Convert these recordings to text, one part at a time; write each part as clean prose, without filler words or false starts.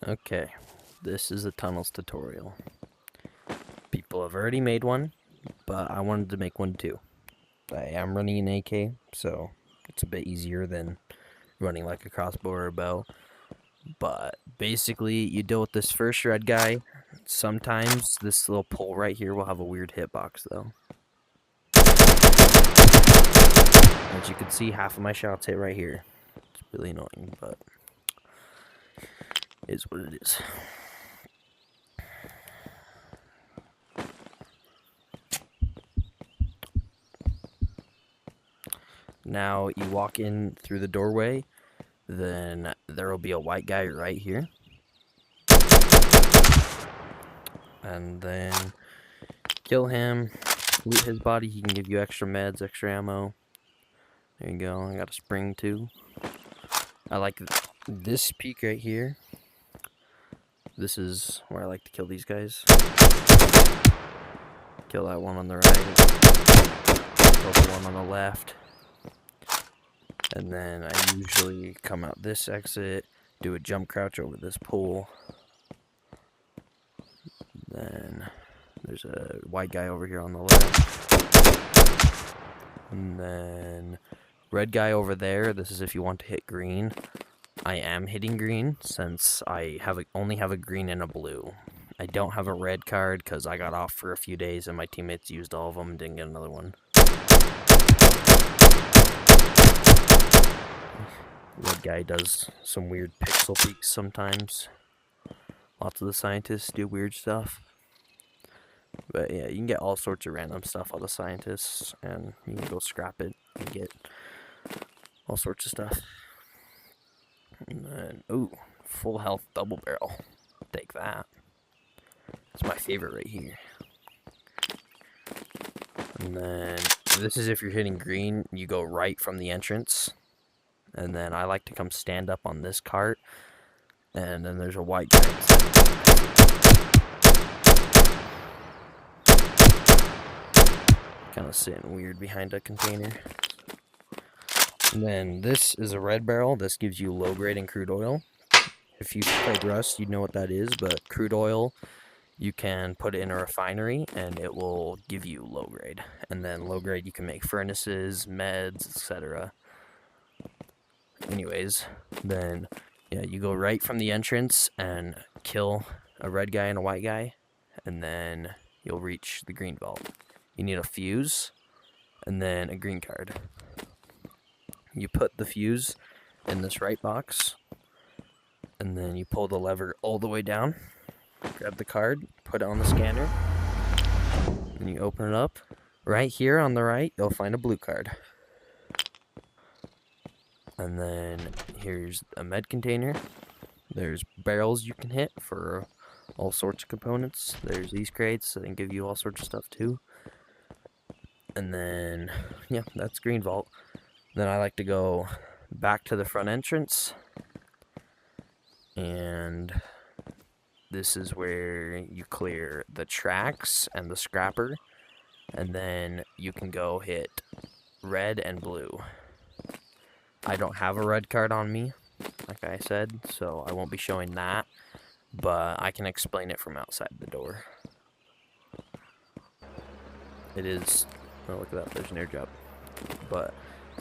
Okay, this is a tunnels tutorial. People have already made one, but I wanted to make one too. I am running an AK, so it's a bit easier than running like a crossbow or a bow. But basically, you deal with this first red guy. Sometimes this little pole right here will have a weird hitbox though. As you can see, half of my shots hit right here. It's really annoying, but it is what it is. Now you walk in through the doorway, then there will be a white guy right here. And then kill him, loot his body, he can give you extra meds, extra ammo. There you go, I got a spring too. I like this peak right here. This is where I like to kill these guys. Kill that one on the right. Kill the one on the left. And then I usually come out this exit, do a jump crouch over this pool. Then there's a white guy over here on the left. And then red guy over there. This is if you want to hit green. I am hitting green since I only have a green and a blue. I don't have a red card because I got off for a few days and my teammates used all of them and didn't get another one. Red guy does some weird pixel peeks sometimes. Lots of the scientists do weird stuff. But yeah, you can get all sorts of random stuff out of scientists, and you can go scrap it and get all sorts of stuff. And then, ooh, full health double barrel. Take that. That's my favorite right here. And then, this is if you're hitting green, you go right from the entrance. And then I like to come stand up on this cart. And then there's a white guy. Kind of sitting weird behind a container. And then this is a red barrel. This gives you low grade and crude oil. If you've played Rust, you'd know what that is. But crude oil, you can put it in a refinery and it will give you low grade. And then low grade, you can make furnaces, meds, etc. Anyways, then yeah, you go right from the entrance and kill a red guy and a white guy, and then you'll reach the green vault. You need a fuse and then a green card. You put the fuse in this right box, and then you pull the lever all the way down, grab the card, put it on the scanner, and you open it up. Right here on the right, you'll find a blue card. And then here's a med container. There's barrels you can hit for all sorts of components. There's these crates that can give you all sorts of stuff too. And then, yeah, that's green vault. Then I like to go back to the front entrance. And this is where you clear the tracks and the scrapper. And then you can go hit red and blue. I don't have a red card on me, like I said, so I won't be showing that, but I can explain it from outside the door. It is, oh look at that, there's an airdrop, but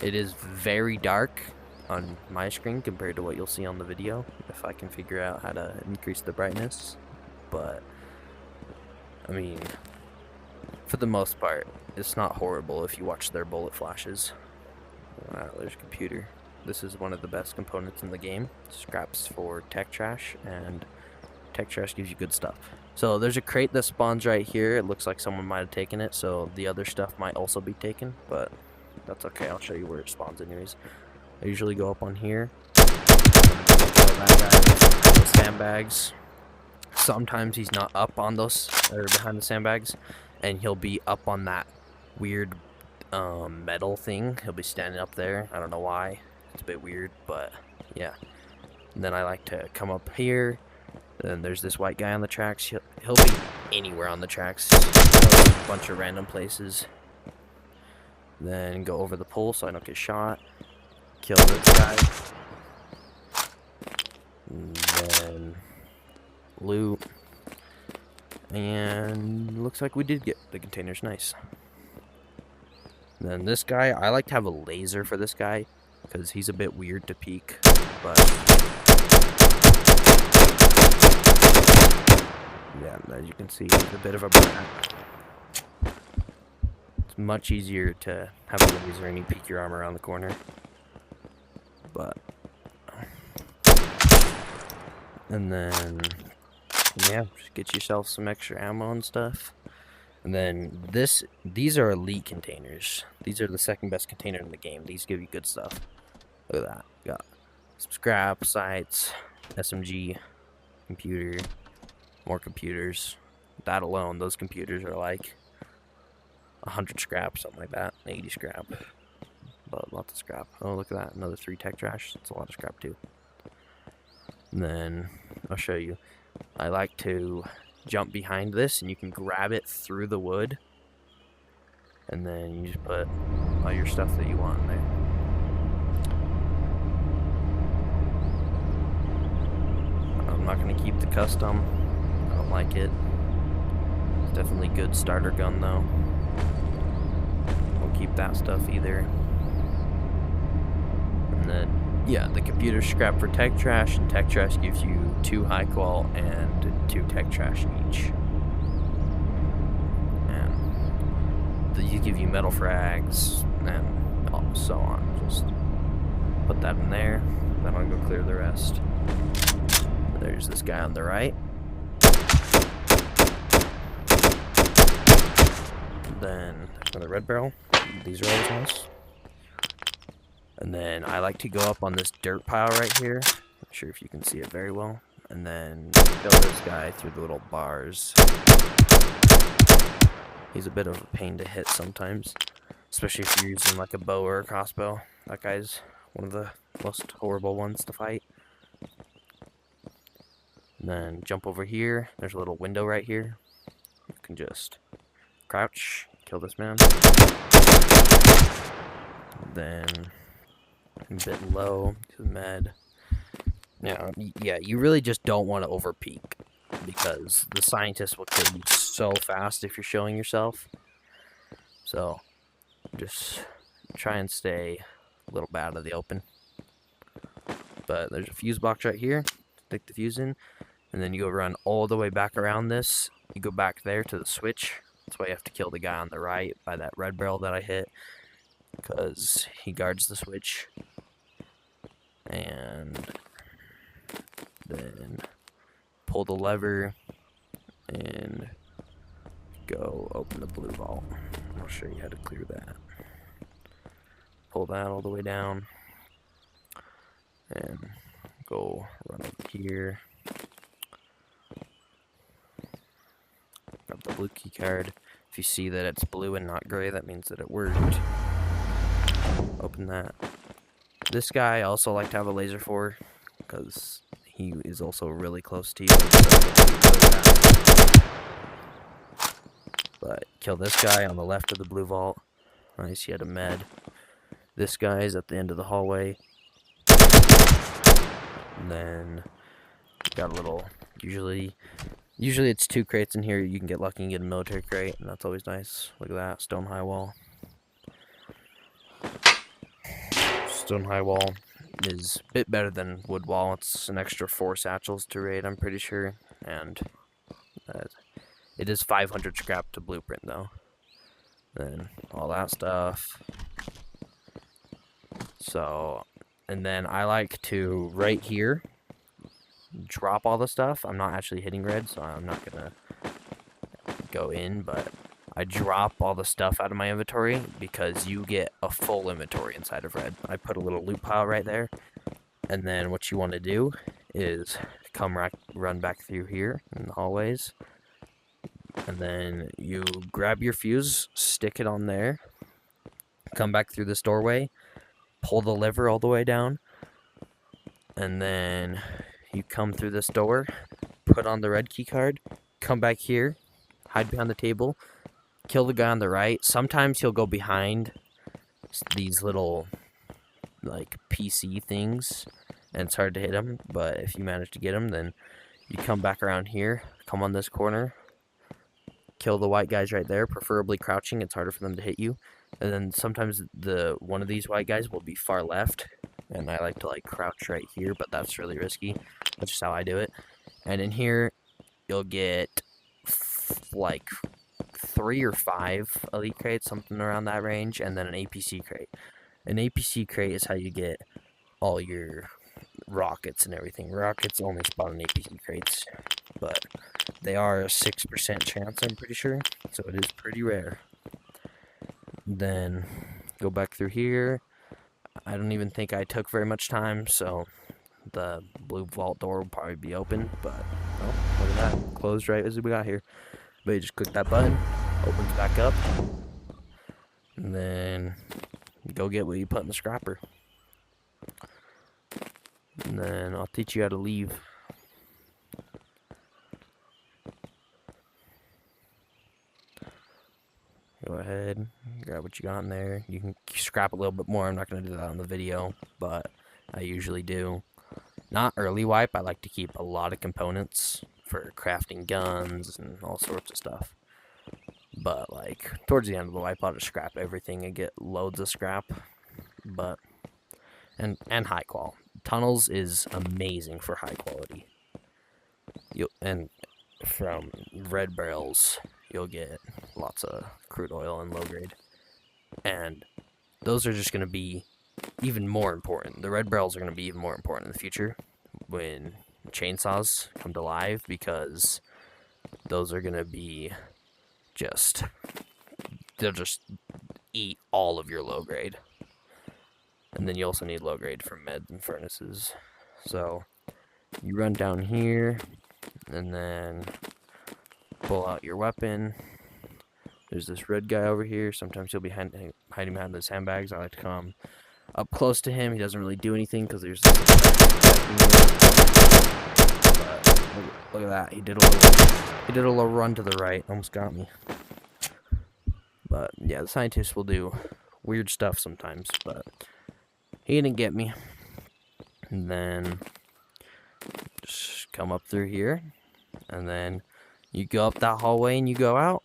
it is very dark on my screen compared to what you'll see on the video, if I can figure out how to increase the brightness. But, I mean, for the most part, it's not horrible if you watch their bullet flashes. There's a computer. This is one of the best components in the game. Scraps for tech trash, and tech trash gives you good stuff. So there's a crate that spawns right here. It looks like someone might have taken it, so the other stuff might also be taken, but that's okay. I'll show you where it spawns anyways. I usually go up on here. Kill that guy with the sandbags. Sometimes he's not up on those, or behind the sandbags, and he'll be up on that weird metal thing. He'll be standing up there. I don't know why. It's a bit weird, but yeah. And then I like to come up here. Then there's this white guy on the tracks. He'll be anywhere on the tracks. A bunch of random places. Then go over the pole so I don't get shot. Kill this guy. And then loot. And looks like we did get the containers. Nice. Then this guy, I like to have a laser for this guy because he's a bit weird to peek, but yeah, as you can see, he's a bit of a brat. It's much easier to have a laser and you peek your arm around the corner, but and then yeah, just get yourself some extra ammo and stuff. And then these are elite containers. These are the second best container in the game. These give you good stuff. Look at that. Got some scrap, sights, SMG, computer, more computers. That alone, those computers are like 100 scrap, something like that. 80 scrap. But lots of scrap. Oh, look at that. Another 3 tech trash. That's a lot of scrap too. And then I'll show you. I like to jump behind this and you can grab it through the wood. And then you just put all your stuff that you want in there. I'm not going to keep the custom. I don't like it. It's definitely a good starter gun though. Won't keep that stuff either. And then yeah, the computer scrap for tech trash, and tech trash gives you 2 high qual and 2 tech trash each. And these give you metal frags and so on. Just put that in there, then I'll go clear the rest. There's this guy on the right. Then another red barrel. These are always nice. And then I like to go up on this dirt pile right here. Not sure if you can see it very well. And then kill this guy through the little bars. He's a bit of a pain to hit sometimes, especially if you're using like a bow or a crossbow. That guy's one of the most horrible ones to fight. And then jump over here. There's a little window right here. You can just crouch, kill this man. And then a bit low to the med. Now, yeah, you really just don't want to over peek because the scientists will kill you so fast if you're showing yourself. So just try and stay a little bit out of the open. But there's a fuse box right here. Stick the fuse in, and then you go run all the way back around this. You go back there to the switch. That's why you have to kill the guy on the right by that red barrel that I hit, because he guards the switch. And then pull the lever and go open the blue vault. I'll show you how to clear that. Pull that all the way down and go run over here. Grab the blue key card. If you see that it's blue and not gray, that means that it worked. Open that. This guy I also like to have a laser for, because he is also really close to you. But kill this guy on the left of the blue vault. Nice, he had a med. This guy is at the end of the hallway. And then got a little, usually it's 2 crates in here. You can get lucky and get a military crate, and that's always nice. Look at that, stone high wall. Stone high wall is a bit better than wood wall. It's an extra 4 satchels to raid, I'm pretty sure. And it is 500 scrap to blueprint though. Then all that stuff. So, and then I like to right here drop all the stuff. I'm not actually hitting red, so I'm not gonna go in, but I drop all the stuff out of my inventory because you get a full inventory inside of red. I put a little loot pile right there, and then what you want to do is come run back through here in the hallways, and then you grab your fuse, stick it on there, come back through this doorway, pull the lever all the way down, and then you come through this door, put on the red key card, come back here, hide behind the table, kill the guy on the right. Sometimes he'll go behind these little like PC things and it's hard to hit him, but if you manage to get him, then You come back around here, come on this corner, kill the white guys right there, preferably crouching. It's harder for them to hit you. And then sometimes one of these white guys will be far left, and I like to like crouch right here, but that's really risky. That's just how I do it. And in here, you'll get like 3 or 5 elite crates, something around that range, and then an APC crate. An APC crate is how you get all your rockets and everything. Rockets only spawn in APC crates, but they are a 6% chance, I'm pretty sure, so it is pretty rare. Then go back through here. I don't even think I took very much time, so the blue vault door will probably be open, but oh, look at that, closed right as we got here. But you just click that button, opens back up, and then go get what you put in the scrapper. And then I'll teach you how to leave. Go ahead, grab what you got in there. You can scrap a little bit more. I'm not going to do that on the video, but I usually do. Not early wipe. I like to keep a lot of components for crafting guns and all sorts of stuff. But like towards the end of the wipe, I'll just scrap everything and get loads of scrap. But and high qual. Tunnels is amazing for high quality. And from red barrels, you'll get lots of crude oil and low grade. And those are just going to be even more important. The red barrels are going to be even more important in the future when chainsaws come to life, because those are going to be they'll just eat all of your low grade. And then you also need low grade for meds and furnaces. So you run down here and then pull out your weapon. There's this red guy over here. Sometimes he'll be hiding behind the sandbags. I like to come up close to him. He doesn't really do anything because there's this. But look at that. He did a little run to the right. Almost got me. But yeah, the scientists will do weird stuff sometimes, but he didn't get me. And then just come up through here, and then you go up that hallway and you go out.